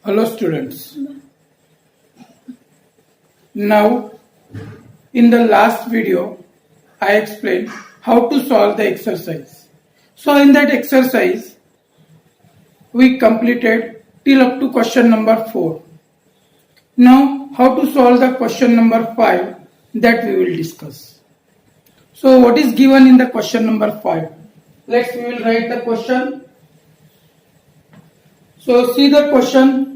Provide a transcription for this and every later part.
Hello students. Now in the last video I explained how to solve the exercise. So in that exercise we completed till up to question number 4. Now how to solve the question number 5 that we will discuss. So what is given in the question number 5? We will write the question. So see the question.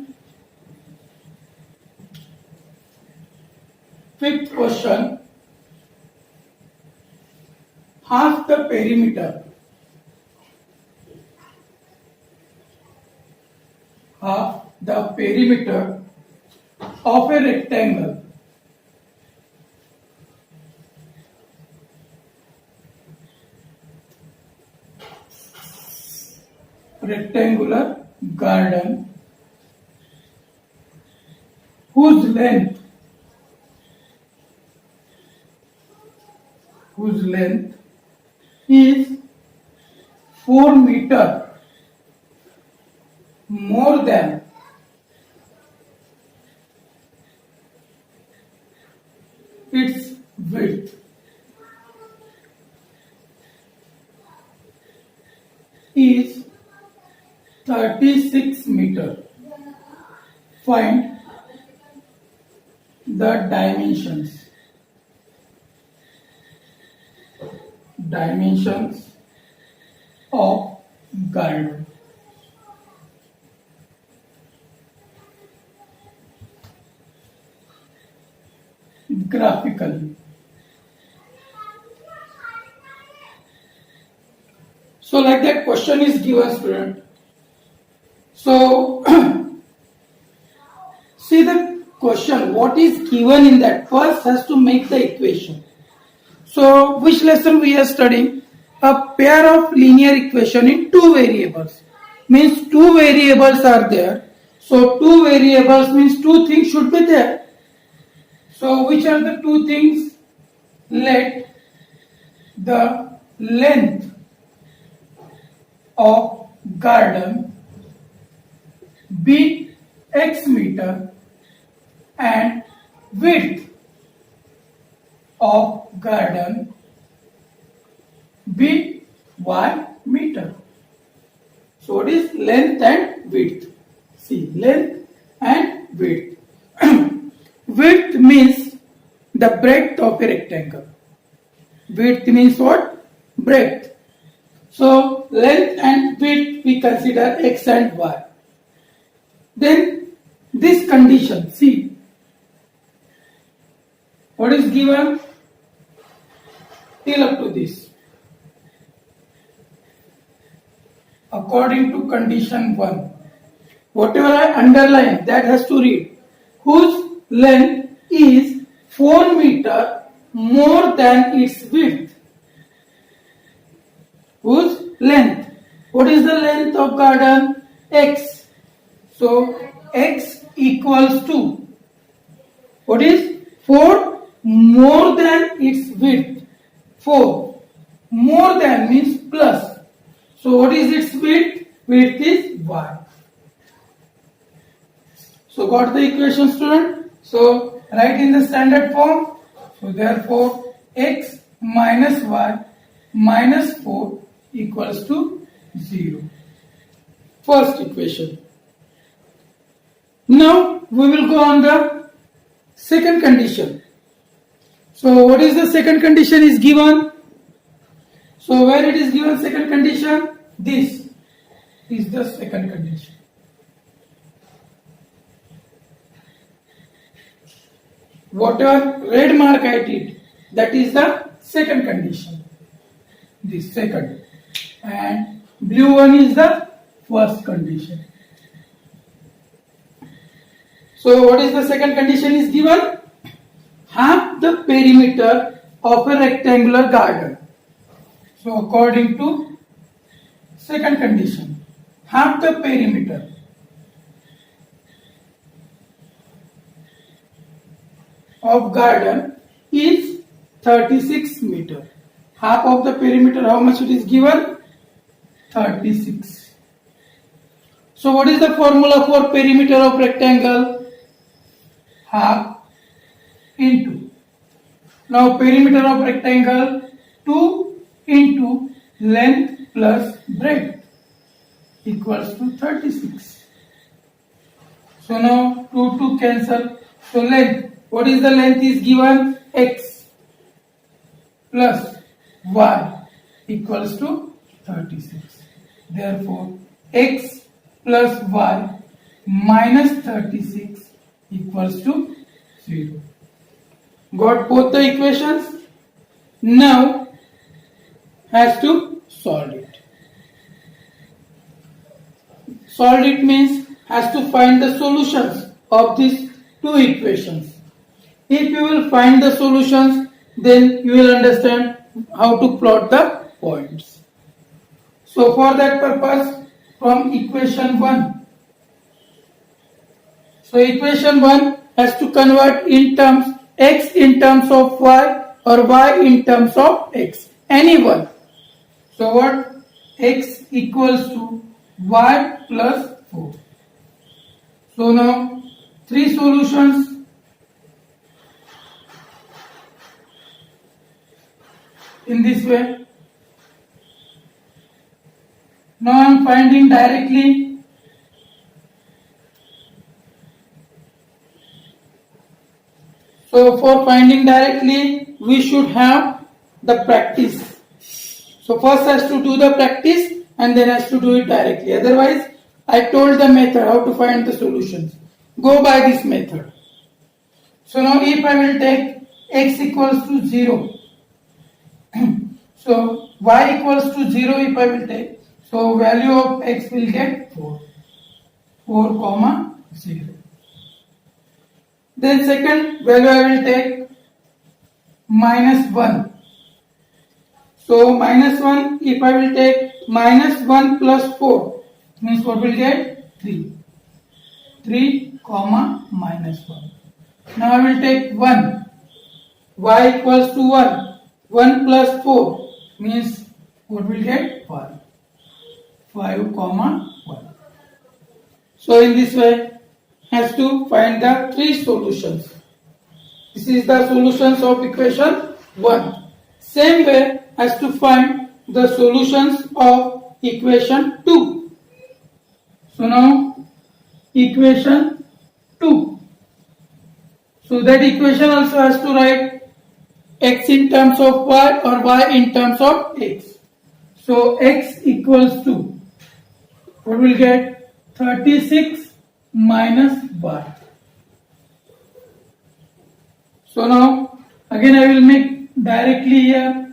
Fifth question, half the perimeter of a rectangular garden whose length is 4 meter more than its width. Is 36 meter. Find the dimensions of garden. Graphically. So like that question is given, student. So see the question, what is given in that? First has to make the equation. So which lesson we are studying? A pair of linear equation in two variables. Means two variables are there. So two variables means two things should be there. So which are the two things? Let the length of garden be x meter and width of garden be y meter. So what is length and width? See, length and width. Width means the breadth of a rectangle. Width means what? Breadth. So length and width we consider x and y. Then this condition, see, what is given till up to this. According to condition 1, whatever I underline that has to read, whose length is 4 meter more than its width. Whose length? What is the length of garden? X. So x equals to, what is 4 more than its width. 4 more than means plus. So what is its width? Width is y. So got the equation, student? So write in the standard form. So therefore x minus y minus 4 equals to 0. First equation. Now we will go on the second condition. So what is the second condition is given? So where it is given second condition? This is the second condition. Whatever red mark I did, that is the second condition. This second. And blue one is the first condition. So what is the second condition is given? Half the perimeter of a rectangular garden. So according to second condition, half the perimeter of garden is 36 meter. Half of the perimeter, how much it is given? 36. So what is the formula for perimeter of rectangle? Half into. Now perimeter of rectangle 2 into length plus breadth equals to 36. So now 2 cancel. So length, what is the length is given? X plus y equals to 36. Therefore x plus y minus 36 equals to 0. Got both the equations? Now has to solve it. Solve it means has to find the solutions of these two equations. If you will find the solutions, then you will understand how to plot the points. So for that purpose, from equation 1. So equation 1 has to convert in terms x in terms of y or y in terms of x. Any one. So what? X equals to y plus 4. So now 3 solutions. In this way. Now I am finding directly. So for finding directly, we should have the practice. So first has to do the practice and then has to do it directly. Otherwise, I told the method how to find the solutions. Go by this method. So now if I will take x equals to 0. So y equals to 0 if I will take. So value of x will get 4. 4 comma 0. Then second value I will take minus 1. So minus 1 if I will take minus 1 plus 4 means what will get 3. 3 comma minus 1. Now I will take 1. Y equals to 1. 1 plus 4 means what will get 5. 5 comma 1. So in this way has to find the 3 solutions. This is the solutions of equation 1. Same way has to find the solutions of equation 2. So now equation 2. So that equation also has to write x in terms of y or y in terms of x. So x equals to what will get 36 minus y. So now again I will make directly here.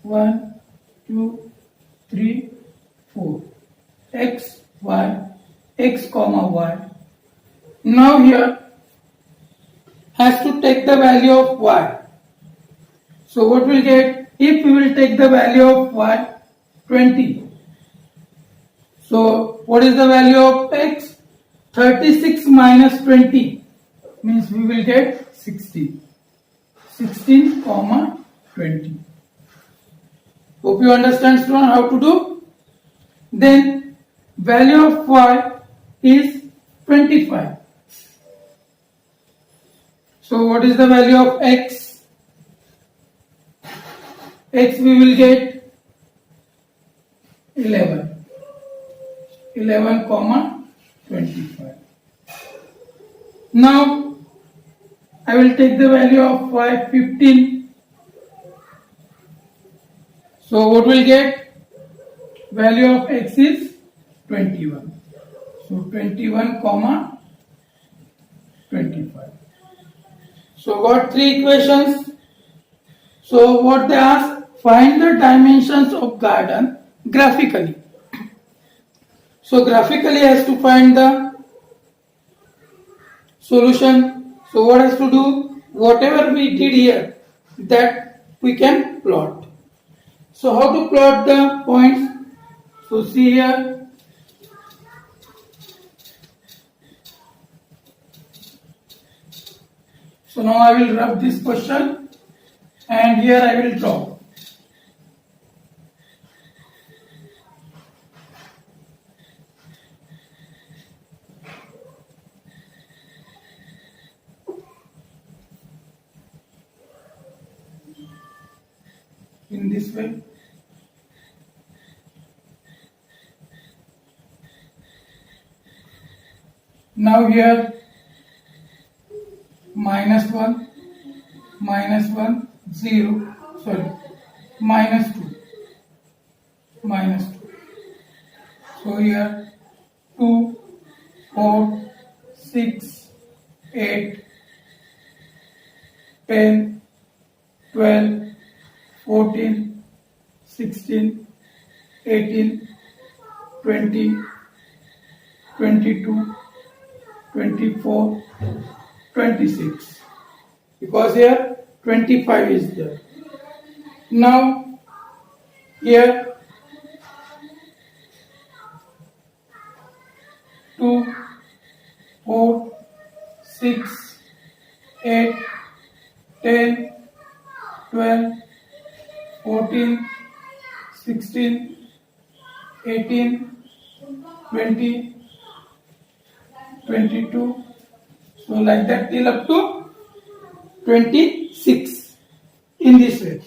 One, two, three, 4. X, y, x comma y. Now here has to take the value of y. So what will get? If we will take the value of y, 20. So what is the value of x? 36 minus 20 means we will get 16. 16 comma 20. Hope you understand, student, how to do. Then value of y is 25. So what is the value of x? X we will get 11. 11 comma 25. Now I will take the value of y 15. So what will get? Value of x is 21. So 21 comma 25. So got 3 equations. So what they ask? Find the dimensions of garden graphically. So graphically has to find the solution. So what has to do? Whatever we did here, that we can plot. So how to plot the points? So see here. So now I will rub this question and here I will draw. in this way. Now here minus 1, 0, sorry, minus 2. So here 2, 4, 6, 8, 10, 12, 14, 16, 18, 20, 22, 24, 26. Because here 25 is there. Now here 2, 4, 6, 8, 10, 12, 14, 16, 18, 20, 22. So like that till up to 26 in this way.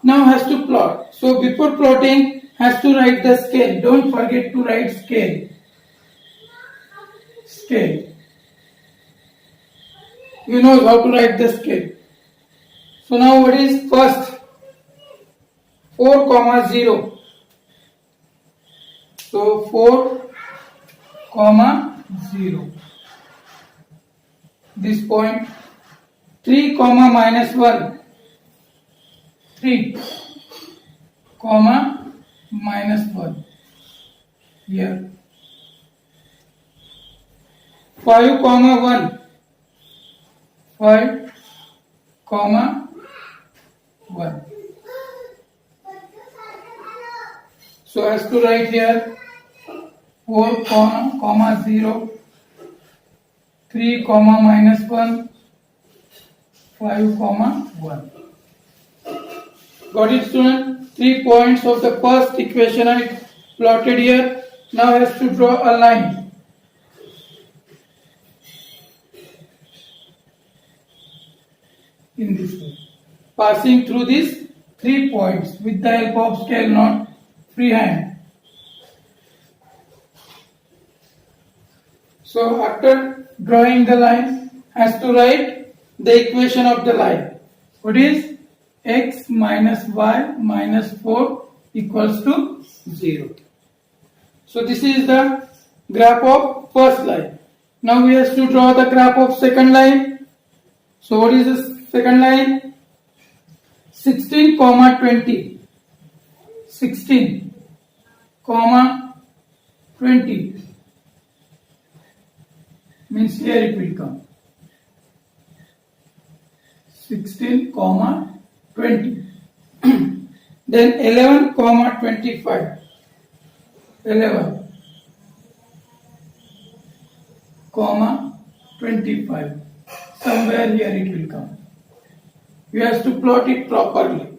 Now has to plot. So before plotting has to write the scale. Don't forget to write scale. Scale. You know how to write the scale. So now what is first? 4, 0. So 4, 0. This point. 3, minus 1. 3, minus 1. Here. 5, 1. 5, 1. So as to write here 4, 0, 3, minus 1, 5, 1. Got it, student? 3 points of the first equation I plotted here. Now has to draw a line. In this way. Passing through these 3 points with the help of scale, not freehand. So after drawing the line, has to write the equation of the line. What is x minus y minus 4 equals to 0. So this is the graph of first line. Now we have to draw the graph of second line. So what is the second line? 16, 20. 16, 20. Means here it will come. 16, 20. Then 11, 25. 11, 25. Somewhere here it will come. You have to plot it properly.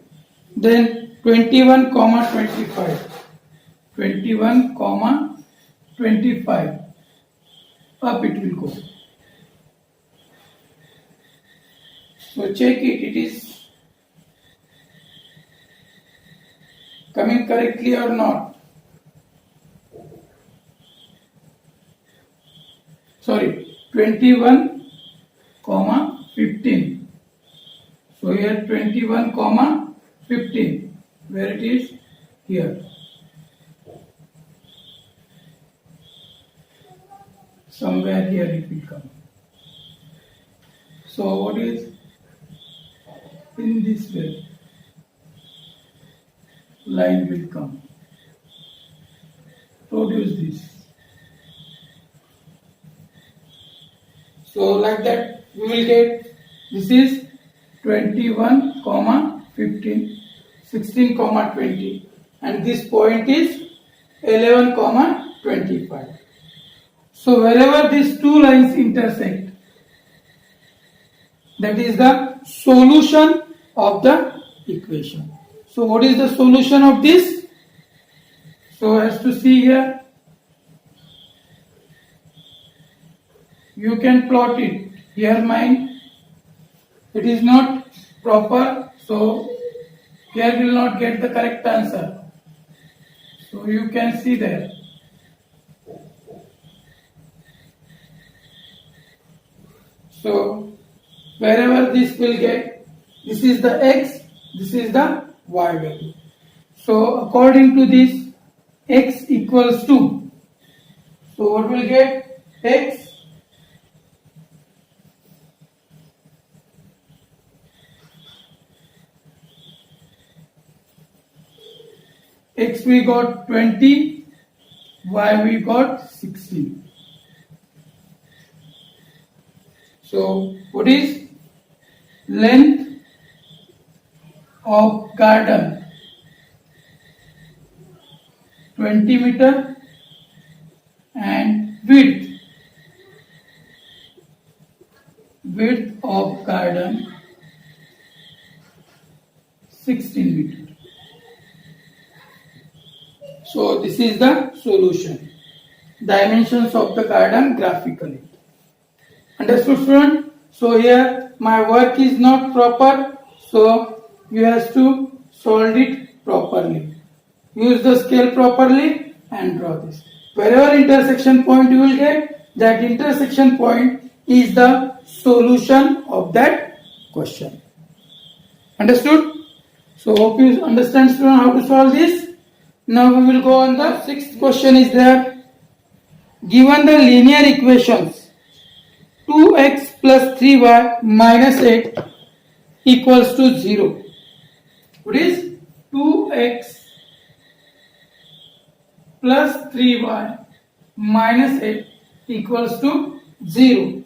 Then 21, 25. 21, 25. Up it will go. So check it. It is coming correctly or not. Sorry, 21, 15. So here 21, 15. Where it is? Here. Somewhere here it will come. So what is in this way? Line will come. Produce this. So like that we will get this is 21, 15, 16, 20, and this point is 11, 25. So wherever these two lines intersect, that is the solution of the equation. So what is the solution of this? So as to see here, you can plot it. Here mine it is not proper, so here will not get the correct answer. So you can see there. So wherever this will get, this is the x, this is the y value. So according to this, x equals 2. So what will get? X we got 20, y we got 16. So what is length of garden? 20 meter, and width of garden 16 meter. So this is the solution. Dimensions of the garden graphically. Understood, student? So here my work is not proper, so you have to solve it properly. Use the scale properly and draw this. Wherever intersection point you will get, that intersection point is the solution of that question. Understood? So hope you understand, student, how to solve this. Now we will go on the sixth question is there. Given the linear equations 2x plus 3y minus 8 equals to 0. What is 2x plus 3y minus 8 equals to 0.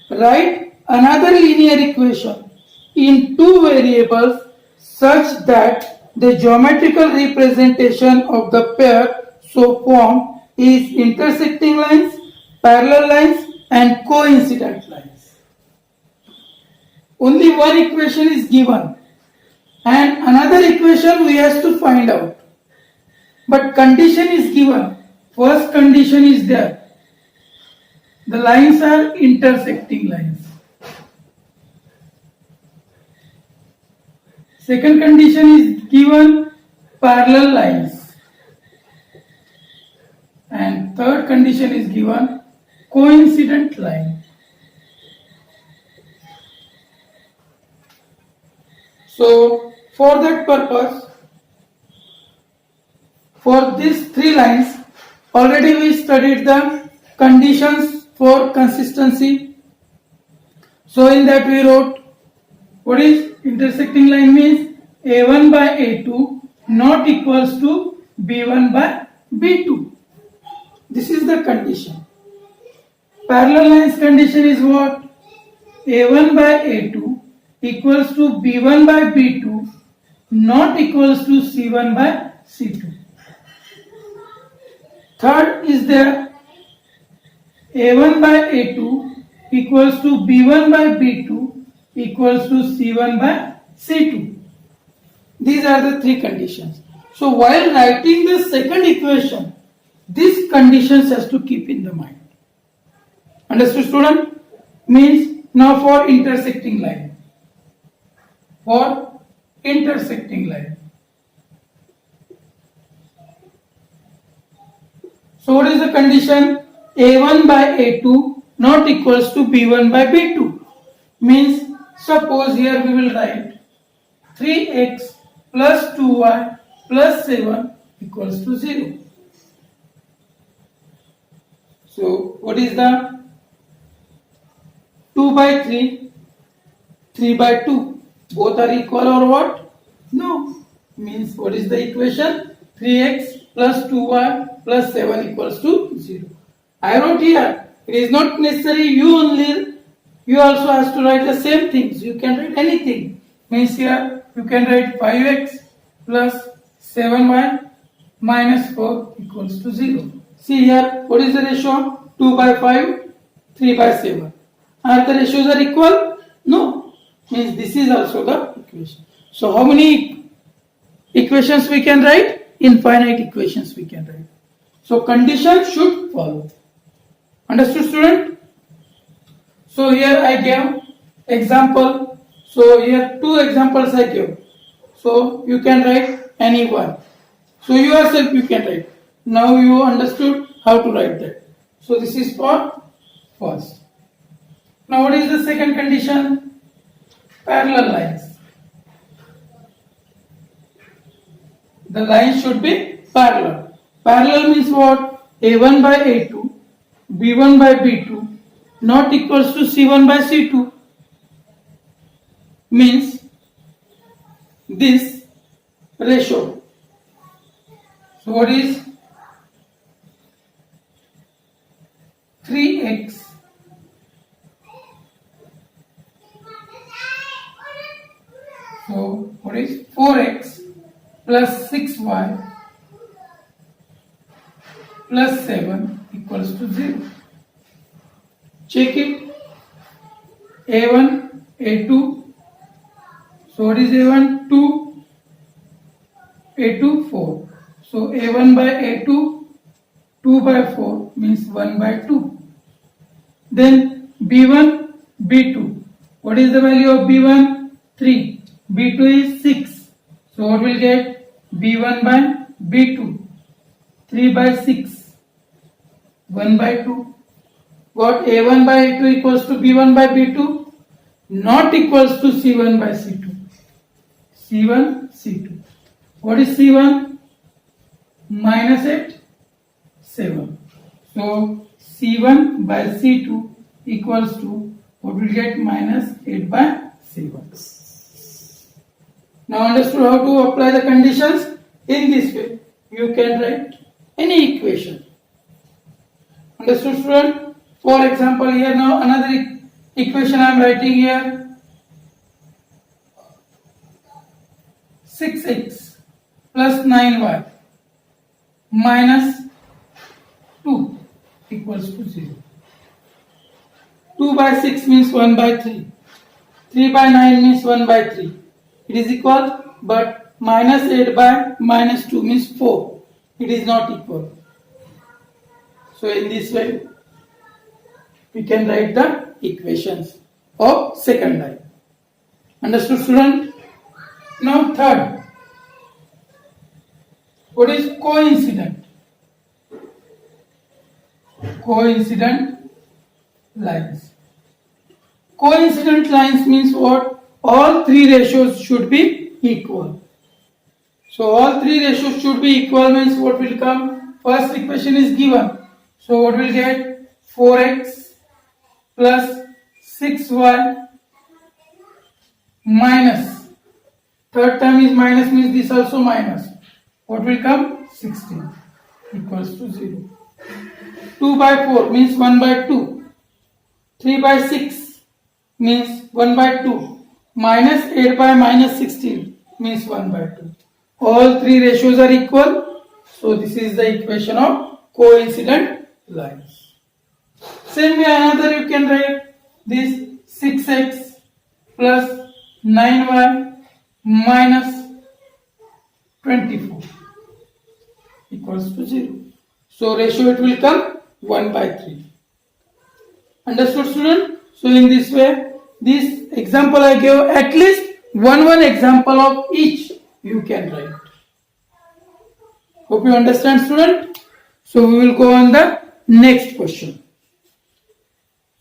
Write another linear equation in two variables such that the geometrical representation of the pair so formed is intersecting lines, parallel lines and coincident lines. Only one equation is given and another equation we have to find out. But condition is given. First condition is there. The lines are intersecting lines. Second condition is given parallel lines. And third condition is given coincident line. So for that purpose, for these three lines, already we studied the conditions for consistency. So in that we wrote, what is intersecting line means? A1 by A2 not equals to B1 by B2. This is the condition. Parallel lines condition is what? A1 by A2 equals to B1 by B2 not equals to C1 by C2. Third is there, A1 by A2 equals to B1 by B2 equals to C1 by C2. These are the three conditions. So while writing the second equation, these conditions has to keep in the mind. Understood, student? Means now for intersecting line. For intersecting line. So what is the condition? A1 by A2 not equals to B1 by B2. Means suppose here we will write 3x plus 2y plus 7 equals to 0. So what is the 2 by 3, 3 by 2? Both are equal or what? No. Means what is the equation? 3x plus 2y plus 7 equals to 0. I wrote here. It is not necessary you also has to write the same things. You can write anything. Means here you can write 5x plus 7y minus 4 equals to 0. See here, what is the ratio? 2 by 5, 3 by 7. Are the ratios are equal? No. Means this is also the equation. So how many equations we can write? Infinite equations we can write. So condition should follow. Understood, student? So here I gave example. So here two examples I give. So you can write any one. So yourself you can write. Now you understood how to write that. So this is for first. Now what is the second condition? Parallel lines. The lines should be parallel. Parallel means what? A1 by A2, B1 by B2 not equals to C1 by C2. Means this ratio. So what is 3x so what is 4x plus 6y plus 7 equals to 0. Check it. A1, A2. So what is A1? 2. A2, 4. So A1 by A2, 2 by 4 means 1 by 2. Then B1, B2. What is the value of B1? 3. B2 is 6. So what will get? B1 by B2. 3 by 6. 1 by 2. What? A1 by A2 equals to B1 by B2? Not equals to C1 by C2. C1, C2. What is C1? Minus 8, 7. So C1 by C2 equals to what will get? Minus 8 by 7. Now understood how to apply the conditions? In this way you can write any equation. Understood, student? For example, here now another equation I am writing here. 6x plus 9y minus 2 equals to 0. 2 by 6 means 1 by 3. 3 by 9 means 1 by 3. It is equal, but minus 8 by minus 2 means 4. It is not equal. So in this way, we can write the equations of second line. Understood, student? Now third. What is coincident? Coincident lines. Coincident lines means what? All three ratios should be equal. So all three ratios should be equal means what will come? First equation is given. So what will get? 4x plus 6y minus. Third term is minus means this also minus. What will come? 16 equals to 0. 2 by 4 means 1 by 2. 3 by 6 means 1 by 2. Minus 8 by minus 16 means 1 by 2. All three ratios are equal. So this is the equation of coincident lines. Same way another you can write this 6x plus 9y minus 24 equals to 0. So ratio it will come 1 by 3. Understood, student? So in this way, this example I gave, at least one example of each you can write. Hope you understand, student. So we will go on the next question.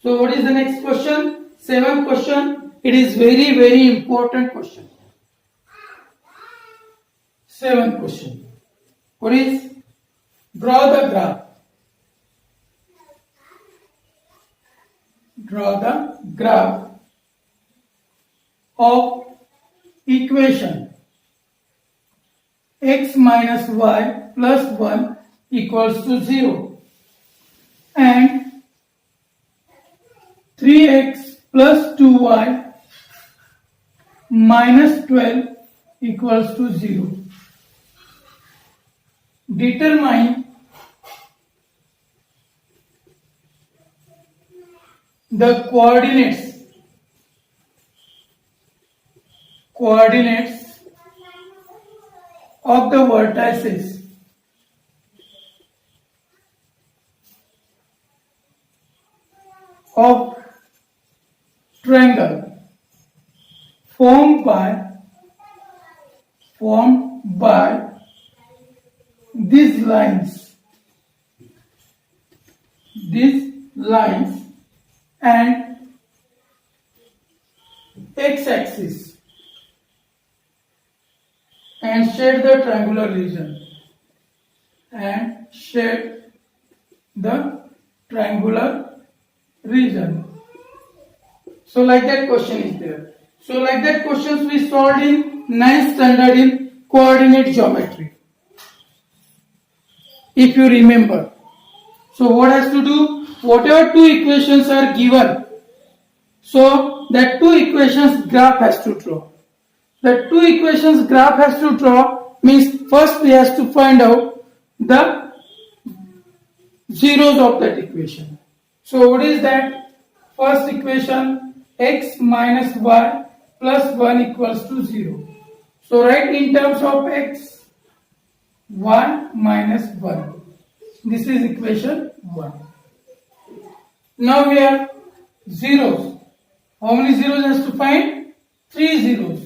So what is the next question? Seventh question. It is very important question. Seventh question. What is? Draw the graph. Draw the graph of equation x minus y plus 1 equals to 0 and 3x plus 2y minus 12 equals to 0. Determine the coordinates of the vertices of triangle formed by these lines and x-axis and shade the triangular region So like that question is there. So like that questions we solved in 9th standard in coordinate geometry. If you remember. So what has to do? Whatever two equations are given, so that two equations graph has to draw. The two equations graph has to draw means first we has to find out the zeros of that equation. So what is that? First equation, x minus y plus 1 equals to 0. So write in terms of x, 1 minus 1. This is equation 1. Now we have zeros. How many zeros has to find? 3 zeros.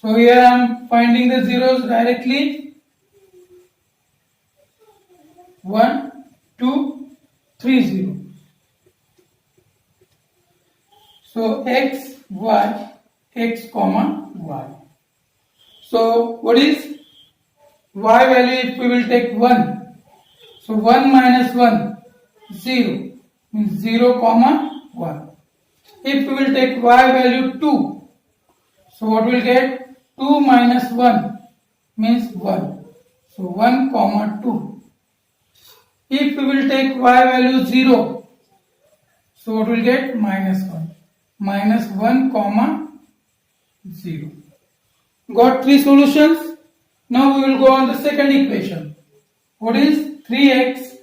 So here I am finding the zeros directly. 1, 2, 3, 0. So x, y, x comma y. So what is y value if we will take 1? So 1 minus 1, 0 means 0 comma 1. If we will take y value 2, so what we will get? 2 minus 1 means 1. So 1 comma 2. If we will take y value 0, so what we will get? Minus 1. Minus 1 comma 0. Got 3 solutions. Now we will go on the second equation. What is 3x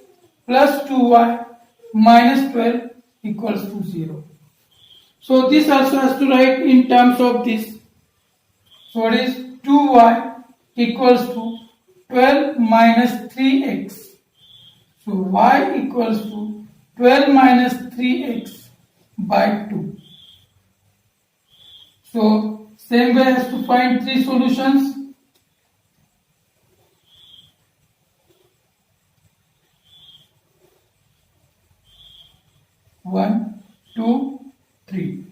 plus 2y minus 12 equals to 0. So this also has to write in terms of this. So what is 2y equals to 12 minus 3x. So y equals to 12 minus 3x by 2. So same way has to find 3 solutions. One, 2, 3.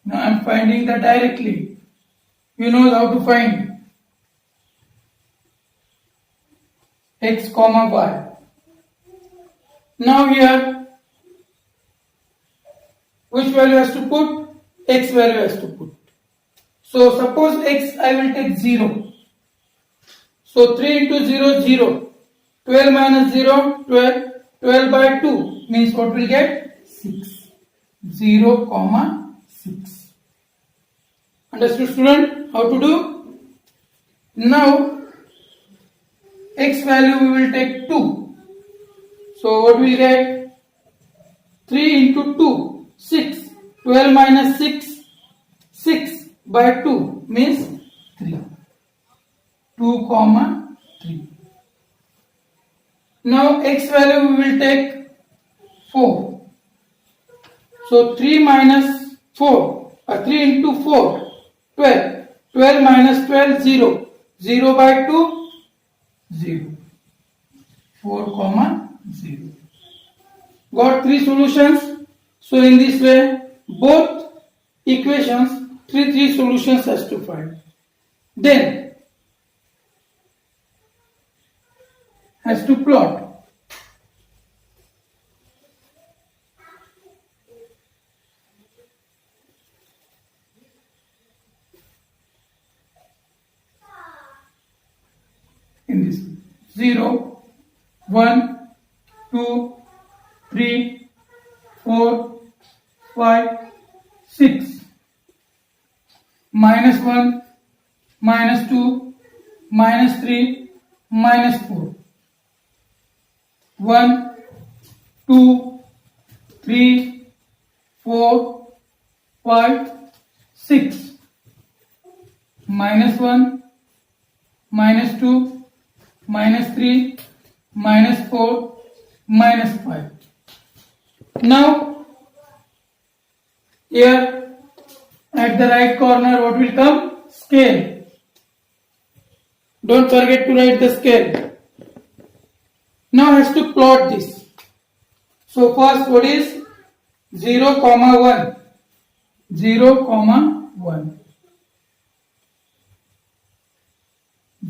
Now I am finding that directly. You know how to find x comma y. Now here, which value has to put? X value has to put. So suppose x I will take 0. So 3 into 0, 0. 12 minus 0, 12. 12 by 2 means what will get? 6. 0 comma 6. Understood, student? How to do? Now x value we will take 2. So what will get? 3 into 2, 6. 12 minus 6, 6 by 2 means 3. 2 comma 3. Now x value we will take 4. So 3 minus 4, 3 into 4, 12. 12 minus 12, 0. 0 by 2, 0. 4 comma 0. Got 3 solutions. So in this way, both equations, 3 solutions has to find. Then has to plot. In this 0, 1, 2, 3, 4, 5, 6. Minus 1, minus 2, minus 3, minus 4. 1, 2, 3, 4, 5, 6. Minus 1, minus 2, minus 3, minus 4, minus 5. Now, here At the right corner, what will come? Scale. Don't forget to write the scale. Now has to plot this. So first, what is 0, 1? 0, 1.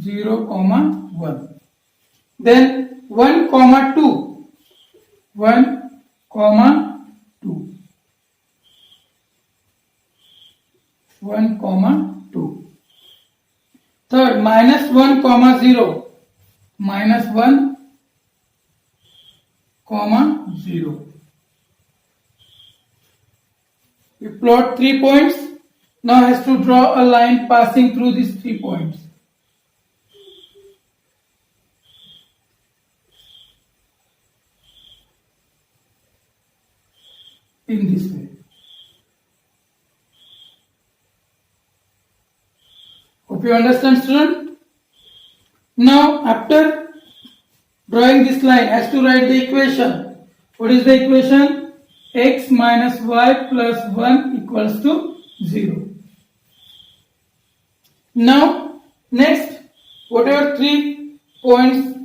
0, 1. Then 1, 2. 1, 2. 1, 2. Third, minus 1, 0. Minus 1, 0. We plot 3 points. Now has to draw a line passing through these 3 points. In this way. Hope you understand, student. Now after drawing this line, has to write the equation. What is the equation? X minus y plus 1 equals to 0. Now next, whatever 3 points,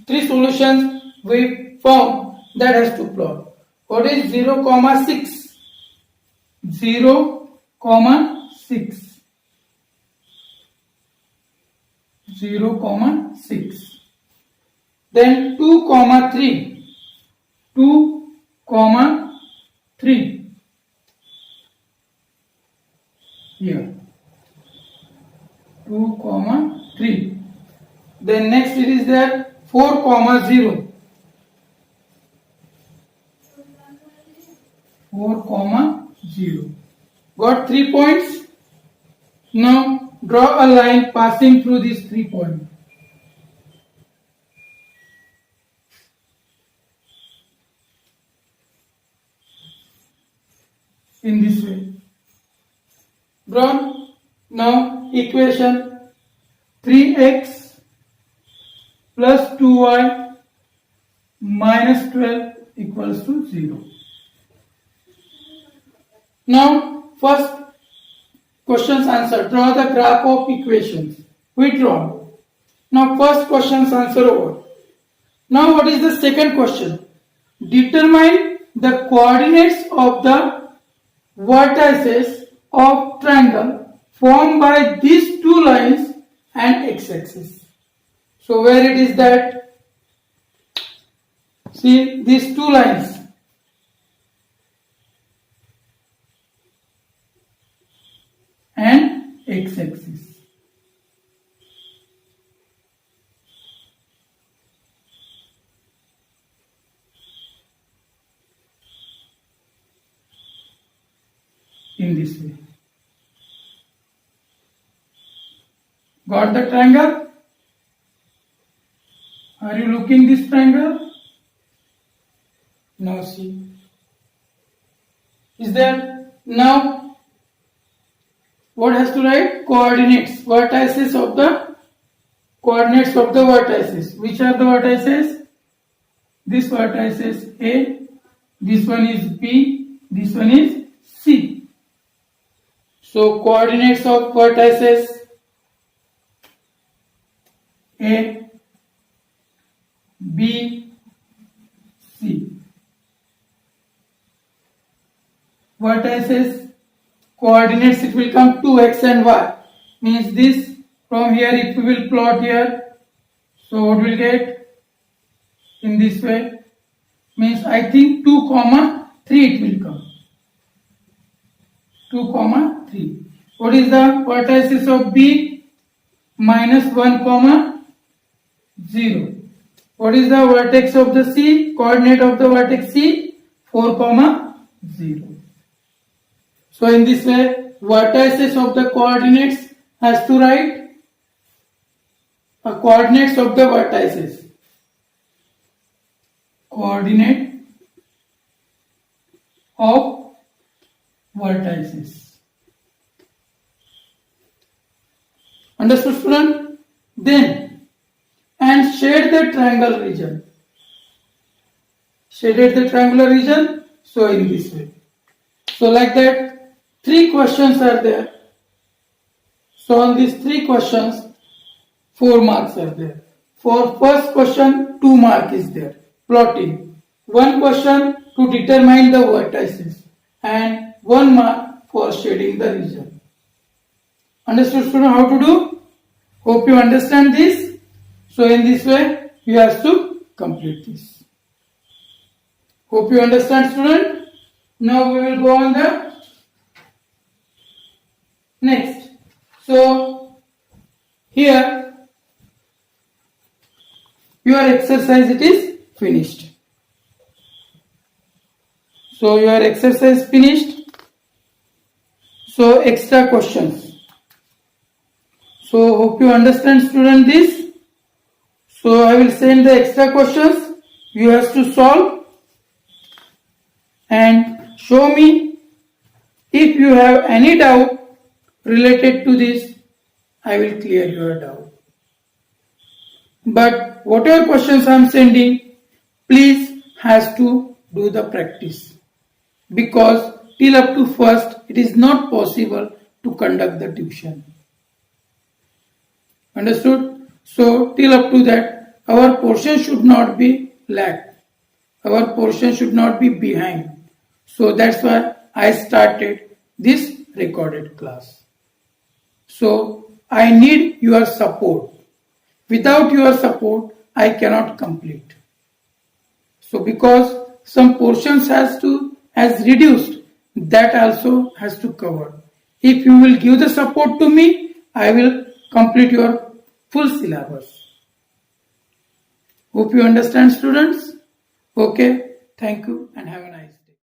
3 solutions we found, that has to plot. What is 0, 6? 0, 6. 0, 6. Then 2, 3. 2, 3. Here. 2, 3. Then next it is there 4, 0. 4, 0. Got 3 points. Now draw a line passing through these 3 points. In this way. Drawn. Now equation 3x plus 2y minus 12 equals to 0. Now first questions answer. Draw the graph of equations. We draw. Now first question's answer over. Now what is the second question? Determine the coordinates of the vertices of triangle formed by these two lines and x-axis. So where it is that? See these two lines. And x-axis. In this way. Got the triangle? Are you looking this triangle? Now see. Is there? Now what has to write? Coordinates. Vertices of the coordinates of the vertices. Which are the vertices? This vertex is A, this one is B, this one is C. So coordinates of vertices A, B, C. Vertices coordinates, it will come 2x and y. Means this from here, if we will plot here, so what will get in this way? Means I think 2, 3 it will come. 2, 3. What is the vertices of B? Minus 1, 0. What is the vertex of the C? Coordinate of the vertex C? 4, 0. So in this way, vertices of the coordinates has to write coordinates of the vertices. Coordinate of vertices. Understood, student? Then, and shade the triangle region. Shaded the triangular region, so in this way. So like that, 3 questions are there. So on these 3 questions, 4 marks are there. For first question, 2 mark is there. Plotting. 1 question to determine the vertices and 1 mark for shading the region. Understood, student, how to do? Hope you understand this. So in this way, you have to complete this. Hope you understand, student. Now we will go on the next. So here your exercise it is finished. So your exercise finished. So extra questions. So hope you understand, student, this. So I will send the extra questions. You have to solve and show me. If you have any doubt related to this, I will clear your doubt. But whatever questions I am sending, please has to do the practice. Because till up to first, it is not possible to conduct the tuition. Understood? So till up to that, our portion should not be lagged. Our portion should not be behind. So that's why I started this recorded class. So I need your support. Without your support, I cannot complete. So because some portions has reduced, that also has to cover. If you will give the support to me, I will complete your full syllabus. Hope you understand, students. Okay, thank you and have a nice day.